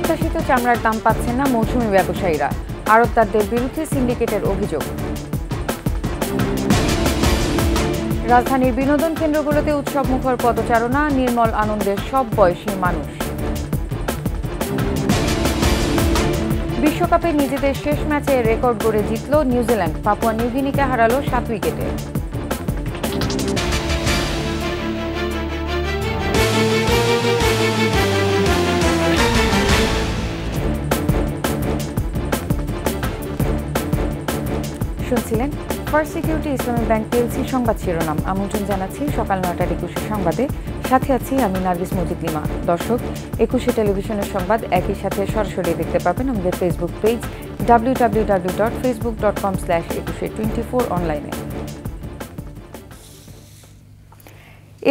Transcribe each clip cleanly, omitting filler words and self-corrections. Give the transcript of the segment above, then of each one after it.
প্রত্যাশিত চামড়ার দাম পাচ্ছেন না মৌসুমী ব্যবসায়ীরা, আড়তদারদের বিরুদ্ধে সিন্ডিকেটের অভিযোগ। রাজধানীর বিনোদন কেন্দ্রগুলোতে উৎসবমুখর পদচারণা, নির্মল আনন্দের সব বয়সী মানুষ। বিশ্বকাপে নিজেদের শেষ ম্যাচে রেকর্ড গড়ে জিতল নিউজিল্যান্ড, পাপুয়া নিউগিনিকে হারালো 7 উইকেটে। শুনছিলেন ফার্স্ট সিকিউরিটি ইসলামী ব্যাংক পিএলসি সংবাদ শিরোনাম। আমন্ত্রণ জানাচ্ছি সকাল 9টার 21 সংবাদে, সাথে আছি আমি নার্গিস মজিদ লিমা। দর্শক, 21 টেলিভিশনের সংবাদ একই সাথে সরাসরি দেখতে পাবেন আমাদের ফেসবুক পেজ www.facebook.com/2124 অনলাইনে।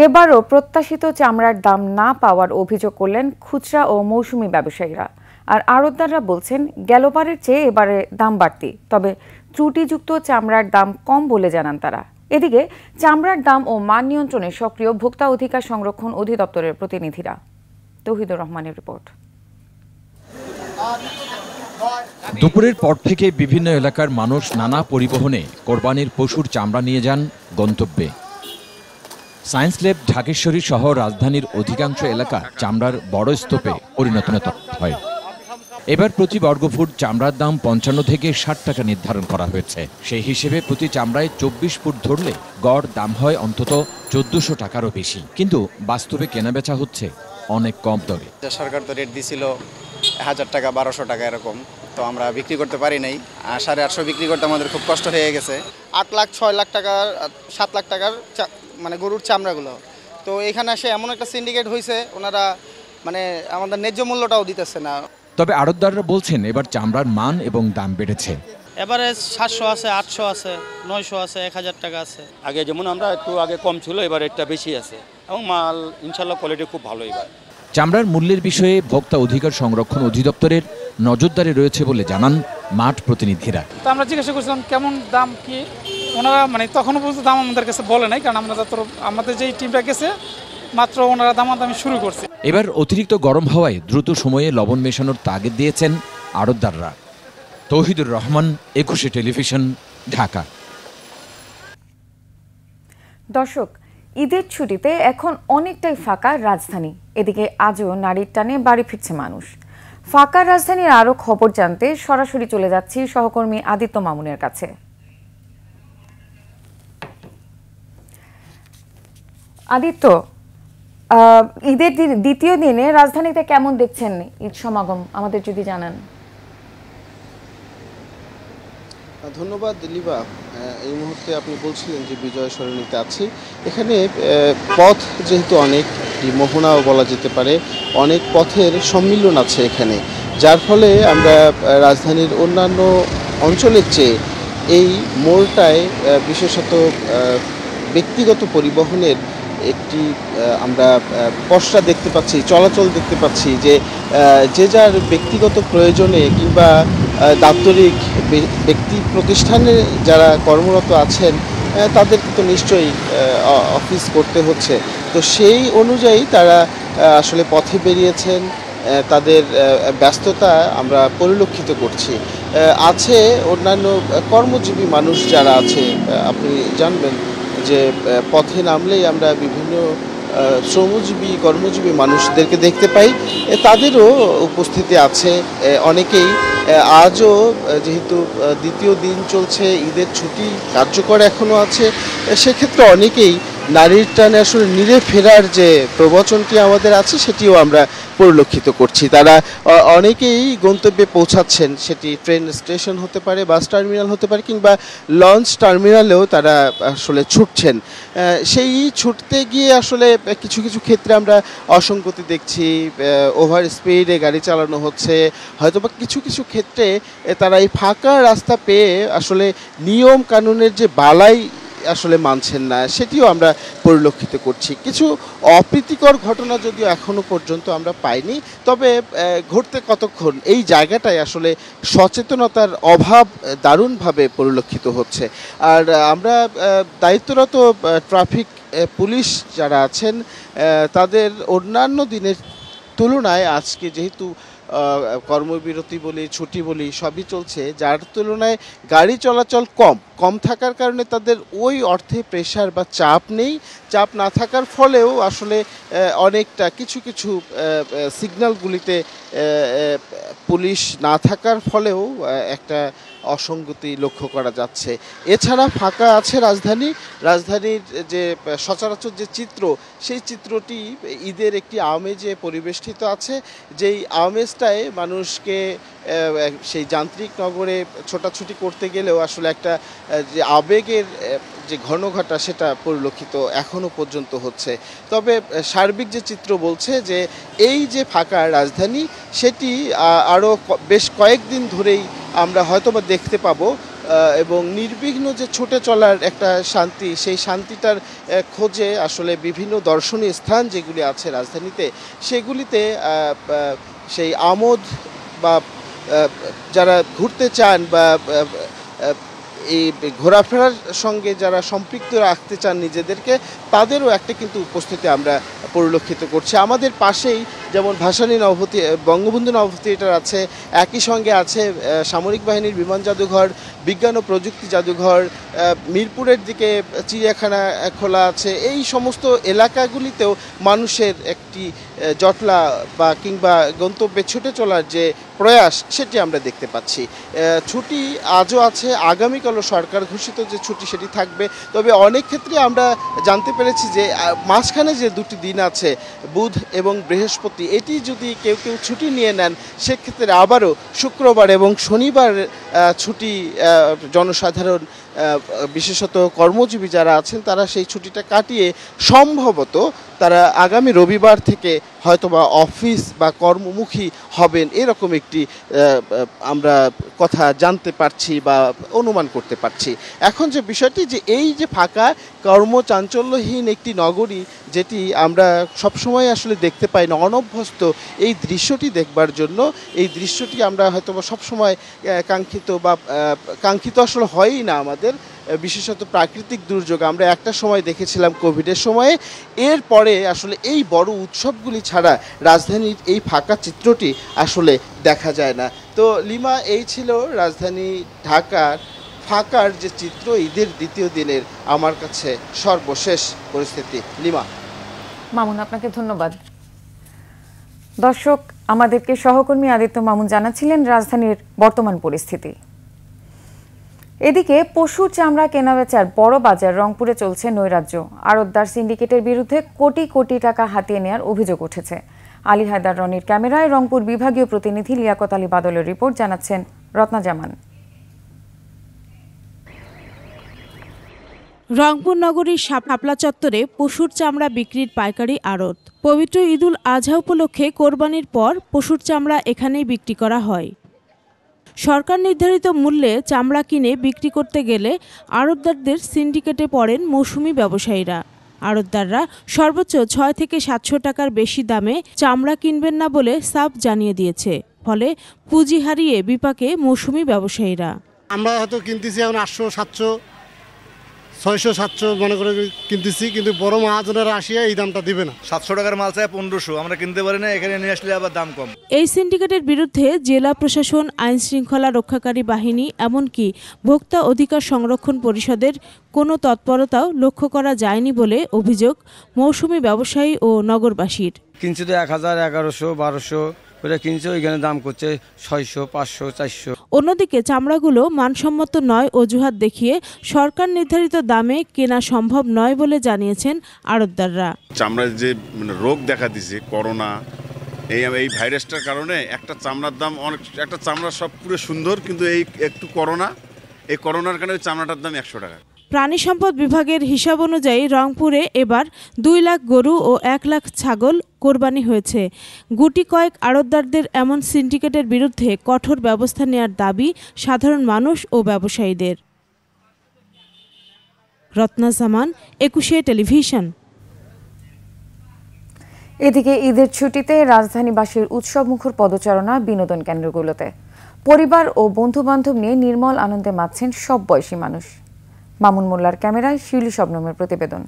এবারও প্রত্যাশিত চামড়ার দাম না পাওয়ার অভিযোগ করলেন খুচরা ও মৌসুমি ব্যবসায়ীরা, আর আড়তদাররা বলছেন গেলবারের চেয়ে এবারে দাম বাড়তি, তবে ত্রুটিযুক্ত চামড়ার দাম কম বলে জানান তারা। এদিকে চামড়ার দাম ও মান নিয়ন্ত্রণে সক্রিয় ভোক্তা অধিকার সংরক্ষণ অধিদপ্তরের প্রতিনিধিরা। তৌহিদুর রহমানের রিপোর্ট। দুপুরের পর থেকে বিভিন্ন এলাকার মানুষ নানা পরিবহনে কোরবানির পশুর চামড়া নিয়ে যান গন্তব্যে। সায়েন্স ল্যাব, ঢাকেশ্বরী সহ রাজধানীর অধিকাংশ এলাকা চামড়ার বড় স্তূপে পরিণত হয়। এবার প্রতি বর্গফুট চামড়ার দাম 55 থেকে 60 টাকা নির্ধারণ করা হয়েছে। সেই হিসেবে প্রতি চামড়ায় 24 ফুট ধরলে গড় দাম হয় অন্তত 1400 টাকারও বেশি, কিন্তু বাস্তবে কেনাবেচা হচ্ছে অনেক কম দরে। সরকার তো রেট দিছিল 1000 টাকা 1200 টাকা এরকম, তো আমরা বিক্রি করতে পারি নাই। 850 বিক্রি করতে আমাদের খুব কষ্ট হয়ে গেছে। 8 লাখ 6 লাখ টাকার 7 লাখ টাকার মানে গরুর চামড়াগুলো, তো এখানে এসে এমন একটা সিন্ডিকেট হয়েছে, ওনারা মানে আমাদের ন্যায্য মূল্যটাও দিতেছে না। তবে আড়তদাররা বলছেন এবার চামড়ার মান এবং দাম বেড়েছে। এবারে 700 আছে, 800 আছে, 900 আছে, 1000 টাকা আছে। আগে যেমন আমরা একটু আগে কম ছিল, এবার একটা বেশি আছে এবং মাল ইনশাল্লাহ কোয়ালিটি খুব ভালো। এবার চামড়ার মূল্যের বিষয়ে ভোক্তা অধিকার সংরক্ষণ অধিদপ্তরের নজরদারি রয়েছে বলে জানান মাঠ প্রতিনিধিরা। তো আমরা জিজ্ঞাসা করছিলাম কেমন দাম কি, ওনারা মানে তখনও পর্যন্ত দাম আমাদের কাছে বলে নাই, কারণ আমরা আমাদের যেই টিমটা গেছে মাত্র ওনারা দামাদামি শুরু করছে। এবার অতিরিক্ত গরম হওয়ায় দ্রুত সময়ে লবণ মেশানোর তাগিদ দিয়েছেন আড়তদাররা। তৌহিদুর রহমান, 21 টেলিভিশন, ঢাকা। দর্শক, ঈদের ছুটিতে এখন অনেকটাই ফাঁকা রাজধানী। এদিকে আজও নারীর টানে বাড়ি ফিরছে মানুষ। ফাঁকা রাজধানীর আরও খবর জানতে সরাসরি চলে যাচ্ছি সহকর্মী আদিত্য মামুনের কাছে। আদিত্য, ঈদের দ্বিতীয় দিনে রাজধানীতে কেমন দেখছেন ঈদ সমাগম, আমাদের যদি জানান। ধন্যবাদ লিবা। এই মুহূর্তে আপনি বলছিলেন যে বিজয় সরণিতে আছি। এখানে পথ যেহেতু অনেক, মোহনাও বলা যেতে পারে, অনেক পথের সম্মিলন আছে এখানে, যার ফলে আমরা রাজধানীর অন্যান্য অঞ্চলের চেয়ে এই মোড়টায় বিশেষত ব্যক্তিগত পরিবহনের একটি আমরা পসরা দেখতে পাচ্ছি, চলাচল দেখতে পাচ্ছি, যে যার ব্যক্তিগত প্রয়োজনে কিংবা দাপ্তরিক ব্যক্তি প্রতিষ্ঠানে যারা কর্মরত আছেন তাদেরকে তো নিশ্চয়ই অফিস করতে হচ্ছে, তো সেই অনুযায়ী তারা আসলে পথে বেরিয়েছেন। তাদের ব্যস্ততা আমরা পরিলক্ষিত করছি। আছে অন্যান্য কর্মজীবী মানুষ যারা আছে, আপনি জানবেন যে পথে নামলেই আমরা বিভিন্ন শ্রমজীবী কর্মজীবী মানুষদেরকে দেখতে পাই, তাদেরও উপস্থিতি আছে। অনেকেই আজও যেহেতু দ্বিতীয় দিন চলছে, ঈদের ছুটি কার্যকর এখনও আছে, সেক্ষেত্রে অনেকেই নারীর টানে আসলে নিরে ফেরার যে প্রবচনটি আমাদের আছে সেটিও আমরা পরিলক্ষিত করছি। তারা অনেকেই গন্তব্যে পৌঁছাচ্ছেন, সেটি ট্রেন স্টেশন হতে পারে, বাস টার্মিনাল হতে পারে, কিংবা লঞ্চ টার্মিনালেও তারা আসলে ছুটছেন। সেই ছুটতে গিয়ে আসলে কিছু কিছু ক্ষেত্রে আমরা অসঙ্গতি দেখছি, ওভার স্পিডে গাড়ি চালানো হচ্ছে, হয়তোবা কিছু কিছু ক্ষেত্রে তারা এই ফাঁকা রাস্তা পেয়ে আসলে নিয়ম কানুনের যে বালাই আসলে মানছেন না, সেটিও আমরা পরিলক্ষিত করছি। কিছু অপ্রীতিকর ঘটনা যদিও এখনো পর্যন্ত আমরা পাইনি, তবে ঘটতে কতক্ষণ, এই জায়গাটায় আসলে সচেতনতার অভাব দারুণভাবে পরিলক্ষিত হচ্ছে। আর আমরা দায়িত্বরত ট্রাফিক পুলিশ যারা আছেন তাদের অন্যান্য দিনের তুলনায় আজকে যেহেতু কর্মবিরতি বলি, ছুটি বলি, সবই চলছে, যার তুলনায় গাড়ি চলাচল কম থাকার কারণে তাদের ওই অর্থে প্রেশার বা চাপ নেই। চাপ না থাকার ফলেও আসলে অনেকটা কিছু সিগন্যালগুলিতে পুলিশ না থাকার ফলেও একটা অসঙ্গতি লক্ষ্য করা যাচ্ছে। এছাড়া ফাঁকা আছে রাজধানীর যে সচরাচর যে চিত্র, সেই চিত্রটি ঈদের একটি আমেজে পরিবেষ্টিত আছে, যেই আমেজটায় মানুষকে সেই যান্ত্রিক নগরে ছোটাছুটি করতে গেলেও আসলে একটা যে আবেগের যে ঘনঘটা সেটা পরিলক্ষিত এখনও পর্যন্ত হচ্ছে। তবে সার্বিক যে চিত্র বলছে যে এই যে ফাঁকা রাজধানী, সেটি আরও বেশ কয়েকদিন ধরেই আমরা হয়তোবা দেখতে পাবো, এবং নির্বিঘ্ন যে ছুটে চলার একটা শান্তি, সেই শান্তিটার খোঁজে আসলে বিভিন্ন দর্শনীয় স্থান যেগুলি আছে রাজধানীতে, সেগুলিতে সেই আমোদ বা যারা ঘুরতে চান বা এই ঘোরাফেরার সঙ্গে যারা সম্পৃক্ত রাখতে চান নিজেদেরকে, তাদেরও একটা কিন্তু উপস্থিতি আমরা পরিলক্ষিত করছি। আমাদের পাশেই যেমন ভাসানী নভোথি বঙ্গবন্ধু নভোথিয়েটার আছে, একই সঙ্গে আছে সামরিক বাহিনীর বিমান জাদুঘর, বিজ্ঞান ও প্রযুক্তি জাদুঘর, মিরপুরের দিকে চিড়িয়াখানা খোলা আছে। এই সমস্ত এলাকাগুলিতেও মানুষের একটি জটলা বা কিংবা গন্তব্যে ছুটে চলার যে প্রয়াস, সেটি আমরা দেখতে পাচ্ছি। ছুটি আজও আছে, আগামীকালও সরকার ঘোষিত যে ছুটি সেটি থাকবে। তবে অনেক ক্ষেত্রে আমরা জানতে পেরেছি যে মাঝখানে যে দুটি দিন আছে, বুধ এবং বৃহস্পতি, এটি যদি কেউ ছুটি নিয়ে নেন, সেক্ষেত্রে আবারও শুক্রবার এবং শনিবার ছুটি জনসাধারণ, বিশেষত কর্মজীবী যারা আছেন, তারা সেই ছুটিটা কাটিয়ে সম্ভবত তারা আগামী রবিবার থেকে হয়তোবা অফিস বা কর্মমুখী হবেন, এরকম একটি আমরা কথা জানতে পারছি বা অনুমান করতে পারছি। এখন যে বিষয়টি, যে এই যে ফাঁকা কর্মচাঞ্চল্যহীন একটি নগরী, যেটি আমরা সবসময় আসলে দেখতে পাই না, অনভ্যস্ত এই দৃশ্যটি দেখবার জন্য, এই দৃশ্যটি আমরা হয়তোবা সবসময় কাঙ্ক্ষিত আসলে হয়ই না আমাদের, বিশেষত প্রাকৃতিক দুর্যোগ। আমরা একটা সময় দেখেছিলাম কোভিডের সময়ে, এরপরে আসলে এই বড় উৎসবগুলি ছাড়া রাজধানীর এই ফাঁকা চিত্রটি আসলে দেখা যায় না। তো লিমা, এই ছিল রাজধানী ঢাকার ফাঁকার যে চিত্র ঈদের দ্বিতীয় দিনের আমার কাছে সর্বশেষ পরিস্থিতি। লিমা। মামুন, আপনাকে ধন্যবাদ। দর্শক, আমাদেরকে সহকর্মী আদিত্য মামুন জানাচ্ছিলেন রাজধানীর বর্তমান পরিস্থিতি। এদিকে পশুর চামড়া কেনাবেচার বড় বাজার রংপুরে চলছে নৈরাজ্য। আড়তদার সিন্ডিকেটের বিরুদ্ধে কোটি কোটি টাকা হাতিয়ে নেওয়ার অভিযোগ উঠেছে। আলী হায়দার রনির ক্যামেরায় রংপুর বিভাগীয় প্রতিনিধি লিয়াকত আলী বাদলের রিপোর্ট, জানাচ্ছেন রত্না জামান। রংপুর নগরীর শাপলা চত্বরে পশুর চামড়া বিক্রির পাইকারি আড়ত। পবিত্র ঈদুল আজহা উপলক্ষে কোরবানির পর পশুর চামড়া এখানেই বিক্রি করা হয়। সরকার নির্ধারিত মূল্যে চামড়া কিনে বিক্রি করতে গেলে আড়তদারদের সিন্ডিকেটে পড়েন মৌসুমি ব্যবসায়ীরা। আড়তদাররা সর্বোচ্চ ৬ থেকে ৭০০ টাকার বেশি দামে চামড়া কিনবেন না বলে সাফ জানিয়ে দিয়েছে। ফলে পুঁজি হারিয়ে বিপাকে মৌসুমি ব্যবসায়ীরা। আমরা হয়তো কিনতেছি এখন ৮০০, ৭০০, ৬০০, ৭০০ মনে করে কিনতেছি, কিন্তু বড় মহাজনেরা আসিয়া এই দামটা দিবে না। ৭০০ টাকার মাল চাই ১৫০০, আমরা কিনতে পারি না, এখানে নিয়ে আসলে আবার দাম কম। এই সিন্ডিকেটের বিরুদ্ধে জেলা প্রশাসন, আইন শৃঙ্খলা রক্ষাকারী বাহিনী, এমনকি ভোক্তা অধিকার সংরক্ষণ পরিষদের কোনো তৎপরতাও লক্ষ্য করা যায়নি বলে অভিযোগ মৌসুমি ব্যবসায়ী ও নগরবাসীর। কিনছে তো ১০০০, ১১০০, ১২০০ করে কিনছে, ওইখানে দাম করছে ৬০০, ৫০০, ৪০০। অন্যদিকে চামড়াগুলো মানসম্মত নয় অজুহাত দেখিয়ে সরকার নির্ধারিত দামে কেনা সম্ভব নয় বলে জানিয়েছেন আড়তদাররা। চামড়ার যে রোগ দেখা দিছে, করোনা, এই ভাইরাসটার কারণে একটা চামড়ার দাম অনেক, একটা চামড়া সব পুরো সুন্দর, কিন্তু এই একটু এই করোনার কারণে চামড়াটার দাম ১০০ টাকা। প্রাণী সম্পদ বিভাগের হিসাব অনুযায়ী রংপুরে এবার ২ লাখ গরু ও ১ লাখ ছাগল কোরবানি হয়েছে। গুটি কয়েক আড়তদারদের এমন সিন্ডিকেটের বিরুদ্ধে কঠোর ব্যবস্থা নেওয়ার দাবি সাধারণ মানুষ ও ব্যবসায়ীদের। রত্না জামান, ২১শে টেলিভিশন। এদিকে ঈদের ছুটিতে রাজধানীবাসীর উৎসবমুখর পদচারণা বিনোদন কেন্দ্রগুলোতে। পরিবার ও বন্ধু-বান্ধব নিয়ে নির্মল আনন্দে মাতছেন সব বয়সী মানুষ। মামুন মোল্লার ক্যামেরায় শিউলি শবনমের প্রতিবেদন।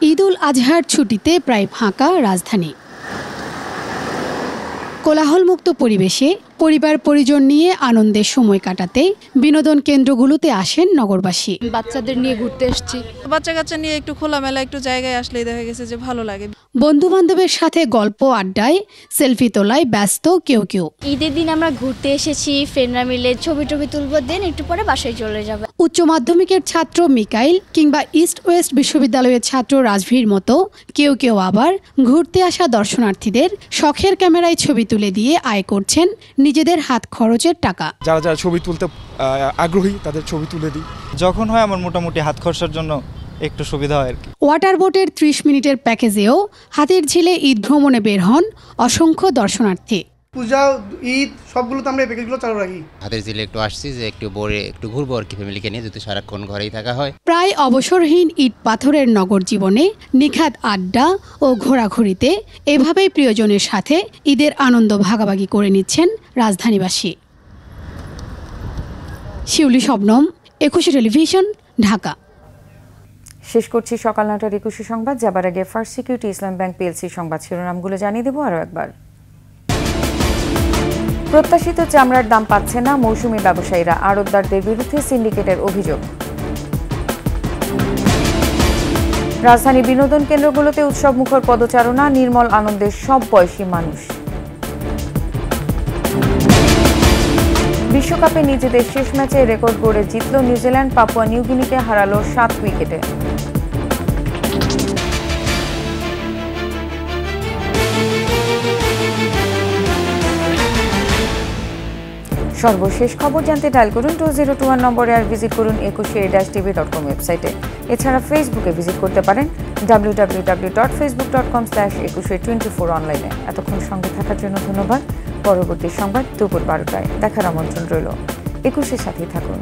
ঈদুল আজহার ছুটিতে প্রায় ফাঁকা রাজধানী। কোলাহলমুক্ত পরিবেশে পরিবার পরিজন নিয়ে আনন্দের সময় কাটাতে বিনোদন কেন্দ্রগুলোতে আসেন নগরবাসী। বাচ্চাদের নিয়ে ঘুরতে এসেছি, বাচ্চা কাচ্চা নিয়ে একটু খোলামেলা একটু জায়গায় আসলেই দেখা গেছে যে ভালো লাগে। বন্ধু বান্ধবের সাথে গল্প আড্ডায় সেলফি তোলায় ব্যস্ত কেউ কেউ। ঈদের দিন আমরা ঘুরতে এসেছি, ফ্রেন্ডরা মিলে ছবি তুলবো, দেন একটু পরে বাসায় চলে যাবে। উচ্চ মাধ্যমিকের ছাত্র মিকাইল কিংবা ইস্ট ওয়েস্ট বিশ্ববিদ্যালয়ের ছাত্র রাজভীর মতো কেউ কেউ আবার ঘুরতে আসা দর্শনার্থীদের শখের ক্যামেরায় ছবি তুলে দিয়ে আয় করছেন নিজেদের হাত খরচের টাকা। যারা যারা ছবি তুলতে আগ্রহী তাদের ছবি তুলে দিই। যখন হয় আমার মোটামুটি হাত খরচার জন্য একটু সুবিধা হয় আর কি। ওয়াটার বোটের 30 মিনিটের প্যাকেজেও হাতিরঝিলে ঈদ ভ্রমণে বের হন অসংখ্য দর্শনার্থী। পূজা, ঈদ সবগুলোতে আমরা এই প্যাকেজগুলো চালু রাখি। হাতিরঝিলে একটু আসছি যে একটু বোরে একটু ঘুরবো আর কি, ফ্যামিলিকে নিয়ে, যদি সারাক্ষণ ঘরেই থাকা হয়। প্রায় অবসরহীন ইট পাথরের নগর জীবনে নিখাদ আড্ডা ও ঘোরাঘুরিতে এভাবেই প্রিয়জনের সাথে ঈদের আনন্দ ভাগাভাগি করে নিচ্ছেন রাজধানীবাসী। শিউলি শবনম, 21 টেলিভিশন, ঢাকা। শেষ করছি সকাল 9টার 21 সংবাদ। যাবার আগে ফার্স্ট সিকিউরিটি ইসলাম ব্যাংক পিএলসি সংবাদ শিরোনামগুলো জানিয়ে দেবো আরও একবার। প্রত্যাশিত চামড়ার দাম পাচ্ছে না মৌসুমি ব্যবসায়ীরা, আড়তদারদের বিরুদ্ধে সিন্ডিকেটের অভিযোগ। রাজধানী বিনোদন কেন্দ্রগুলোতে উৎসব মুখর পদচারণা, নির্মল আনন্দের সব বয়সী মানুষ। বিশ্বকাপে নিজেদের শেষ ম্যাচে রেকর্ড গড়ে জিতল নিউজিল্যান্ড, পাপুয়া নিউগিনিকে হারালো 7 উইকেটে। সর্বশেষ খবর জানতে ডায়াল করুন 2021 নম্বরে, আর ভিজিট করুন 21tv.com ওয়েবসাইটে। এছাড়া ফেসবুকে ভিজিট করতে পারেন www.facebook.com/2124 অনলাইনে। এতক্ষণ সঙ্গে থাকার জন্য ধন্যবাদ। পরবর্তী সংবাদ দুপুর 12টায় দেখার আমন্ত্রণ রইল। 21-এর সাথেই থাকুন।